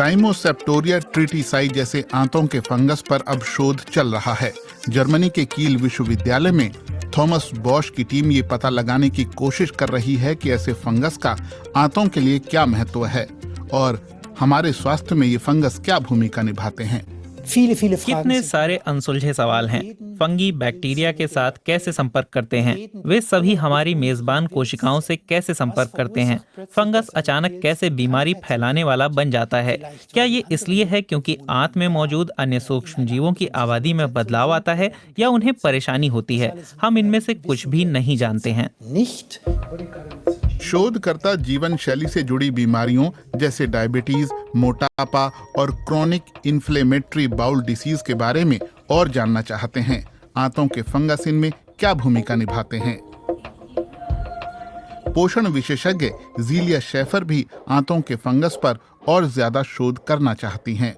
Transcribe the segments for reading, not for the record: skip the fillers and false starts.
राइमोसेप्टोरिया tritici जैसे आंतों के फंगस पर अब शोध चल रहा है। जर्मनी के कील विश्वविद्यालय में थॉमस बॉश की टीम ये पता लगाने की कोशिश कर रही है कि ऐसे फंगस का आंतों के लिए क्या महत्व है और हमारे स्वास्थ्य में ये फंगस क्या भूमिका निभाते हैं। कितने सारे अनसुलझे सवाल हैं। फंगी बैक्टीरिया के साथ कैसे संपर्क करते हैं? वे सभी हमारी मेजबान कोशिकाओं से कैसे संपर्क करते हैं? फंगस अचानक कैसे बीमारी फैलाने वाला बन जाता है? क्या ये इसलिए है क्योंकि आंत में मौजूद अन्य सूक्ष्म जीवों की आबादी में बदलाव आता है या उन्हें परेशानी होती है? हम इनमें से कुछ भी नहीं जानते हैं। शोधकर्ता जीवन शैली से जुड़ी बीमारियों जैसे डायबिटीज, मोटापा और क्रोनिक इन्फ्लेमेटरी बाउल डिसीज के बारे में और जानना चाहते हैं। आंतों के फंगस इनमें क्या भूमिका निभाते हैं? पोषण विशेषज्ञ ज़ीलिया शेफर भी आंतों के फंगस पर और ज्यादा शोध करना चाहती हैं।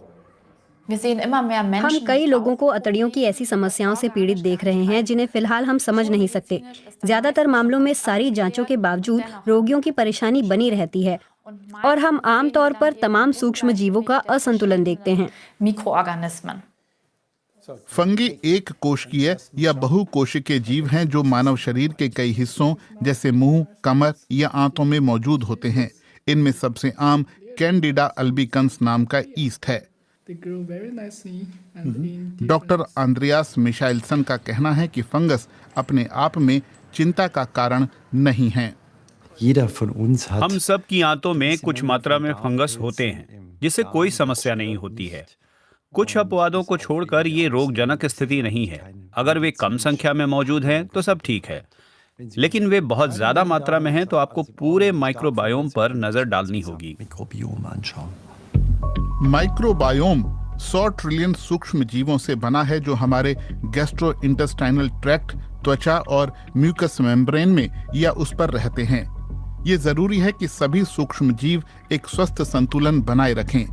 हम कई लोगों को अतड़ियों की ऐसी समस्याओं से पीड़ित देख रहे हैं जिन्हें फिलहाल हम समझ नहीं सकते। ज्यादातर मामलों में सारी जांचों के बावजूद रोगियों की परेशानी बनी रहती है और हम आमतौर पर तमाम सूक्ष्म जीवों का असंतुलन देखते हैं। फंगी एक कोशिकीय या बहुकोशिकीय जीव हैं जो मानव शरीर के कई हिस्सों जैसे मुंह, कमर या आंतों में मौजूद होते हैं। इनमें सबसे आम कैंडिडा अल्बिकन्स नाम का ईस्ट है। डॉक्टर आंद्रियास मिशाइलसन का कहना है कि फंगस अपने आप में चिंता का कारण नहीं है। हम सब की आंतों में कुछ मात्रा में फंगस होते हैं जिससे कोई समस्या नहीं होती है। कुछ अपवादों को छोड़कर ये रोगजनक स्थिति नहीं है। अगर वे कम संख्या में मौजूद हैं तो सब ठीक है, लेकिन वे बहुत ज्यादा मात्रा में हैं तो आपको पूरे माइक्रोबायोम पर नजर डालनी होगी। माइक्रोबायोम 100 ट्रिलियन सूक्ष्म जीवों से बना है जो हमारे गैस्ट्रोइंटेस्टाइनल ट्रैक्ट, त्वचा और म्यूकस मेम्ब्रेन में या उस पर रहते हैं। ये जरूरी है कि सभी सूक्ष्म जीव एक स्वस्थ संतुलन बनाए रखें।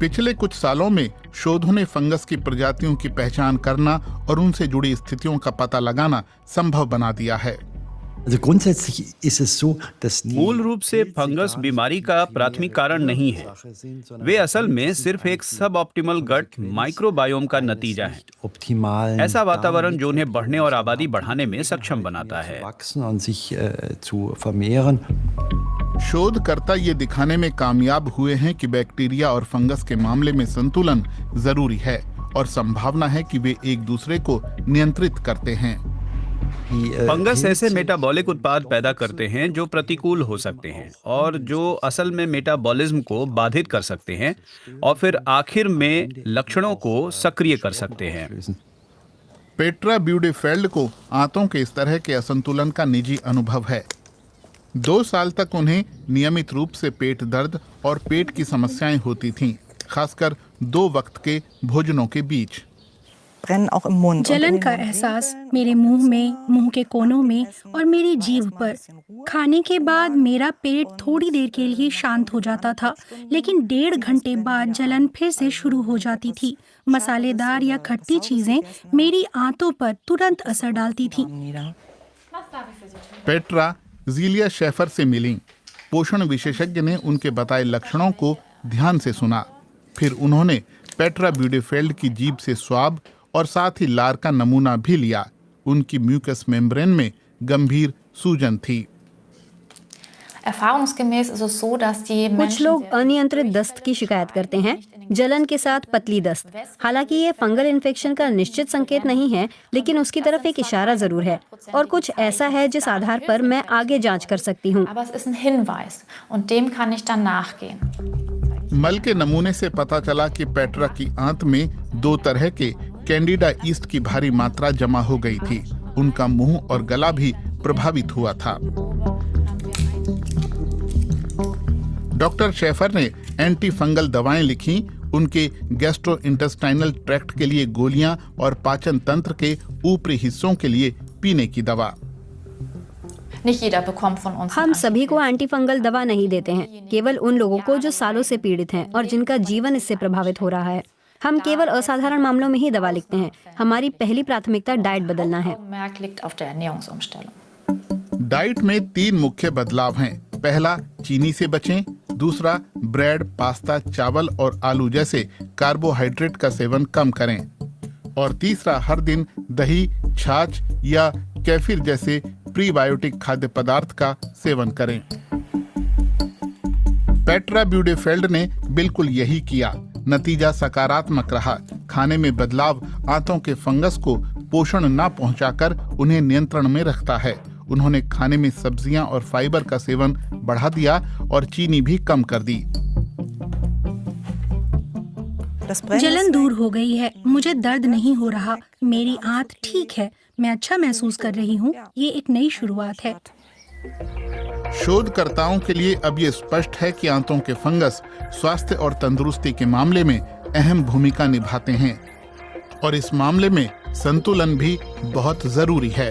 पिछले कुछ सालों में शोधों ने फंगस की प्रजातियों की पहचान करना और उनसे जुड़ी स्थितियों का पता लगाना संभव बना दिया है। मूल रूप से फंगस बीमारी का प्राथमिक कारण नहीं है। वे असल में सिर्फ एक सब ऑप्टिमल गट माइक्रोबायोम का नतीजा है। ऐसा वातावरण जो उन्हें बढ़ने और आबादी बढ़ाने में सक्षम बनाता है। शोधकर्ता ये दिखाने में कामयाब हुए हैं कि बैक्टीरिया और फंगस के मामले में संतुलन जरूरी है और संभावना है कि वे एक दूसरे को नियंत्रित करते हैं। फंगस ऐसे मेटाबॉलिक उत्पाद पैदा करते हैं जो प्रतिकूल हो सकते हैं और जो असल में मेटाबॉलिज्म को बाधित कर सकते हैं और फिर आखिर में लक्षणों को सक्रिय कर सकते हैं। पेट्रा ब्यूडेफेल्ड को आंतों के इस तरह के असंतुलन का निजी अनुभव है। 2 साल तक उन्हें नियमित रूप से पेट दर्द और पेट की समस्याएं होती थीं, खासकर 2 वक्त के भोजनों के बीच। जलन का एहसास मेरे मुंह में, मुंह के कोनों में और मेरी जीभ पर। खाने के बाद मेरा पेट थोड़ी देर के लिए शांत हो जाता था, लेकिन 1.5 घंटे बाद जलन फिर से शुरू हो जाती थी। मसालेदार या खट्टी चीजें मेरी आंतों पर तुरंत असर डालती थीं। पेट्रा ज़ीलिया शेफर से मिली। पोषण विशेषज्ञ ने उनके बताए लक्षणों को ध्यान से सुना। फिर उन्होंने पेट्रा ब्यूडेफेल्ड की जीभ से स्वाब और साथ ही लार का नमूना भी लिया। उनकी म्यूकस मेम्ब्रेन में गंभीर सूजन थी। कुछ लोग अनियंत्रित दस्त की शिकायत करते हैं, जलन के साथ पतली दस्त। हालांकि ये फंगल इन्फेक्शन का निश्चित संकेत नहीं है, लेकिन उसकी तरफ एक इशारा जरूर है और कुछ ऐसा है जिस आधार पर मैं आगे जांच कर सकती हूँ। मल के नमूने से पता चला कि पेट्रा की आंत में 2 तरह के कैंडिडा ईस्ट की भारी मात्रा जमा हो गई थी। उनका मुंह और गला भी प्रभावित हुआ था। डॉक्टर शेफर ने एंटी फंगल दवाएं लिखी। उनके गैस्ट्रोइंटेस्टाइनल ट्रैक्ट के लिए गोलियां और पाचन तंत्र के ऊपरी हिस्सों के लिए पीने की दवा। हम सभी को एंटी फंगल दवा नहीं देते हैं, केवल उन लोगों को जो सालों से पीड़ित हैं और जिनका जीवन इससे प्रभावित हो रहा है। हम केवल असाधारण मामलों में ही दवा लिखते हैं। हमारी पहली प्राथमिकता डाइट बदलना है। डाइट में 3 मुख्य बदलाव हैं। पहला, चीनी से बचें। दूसरा, ब्रेड, पास्ता, चावल और आलू जैसे कार्बोहाइड्रेट का सेवन कम करें। और तीसरा, हर दिन दही, छाछ या केफिर जैसे प्रीबायोटिक खाद्य पदार्थ का सेवन करें। पेट्रा ब्यूडेफेल्ड ने बिल्कुल यही किया। नतीजा सकारात्मक रहा। खाने में बदलाव आंतों के फंगस को पोषण न पहुंचाकर उन्हें नियंत्रण में रखता है। उन्होंने खाने में सब्जियां और फाइबर का सेवन बढ़ा दिया और चीनी भी कम कर दी। जलन दूर हो गई है, मुझे दर्द नहीं हो रहा, मेरी आंत ठीक है, मैं अच्छा महसूस कर रही हूँ। ये एक नई शुरुआत है। शोधकर्ताओं के लिए अब ये स्पष्ट है कि आंतों के फंगस स्वास्थ्य और तंदुरुस्ती के मामले में अहम भूमिका निभाते हैं और इस मामले में संतुलन भी बहुत जरूरी है।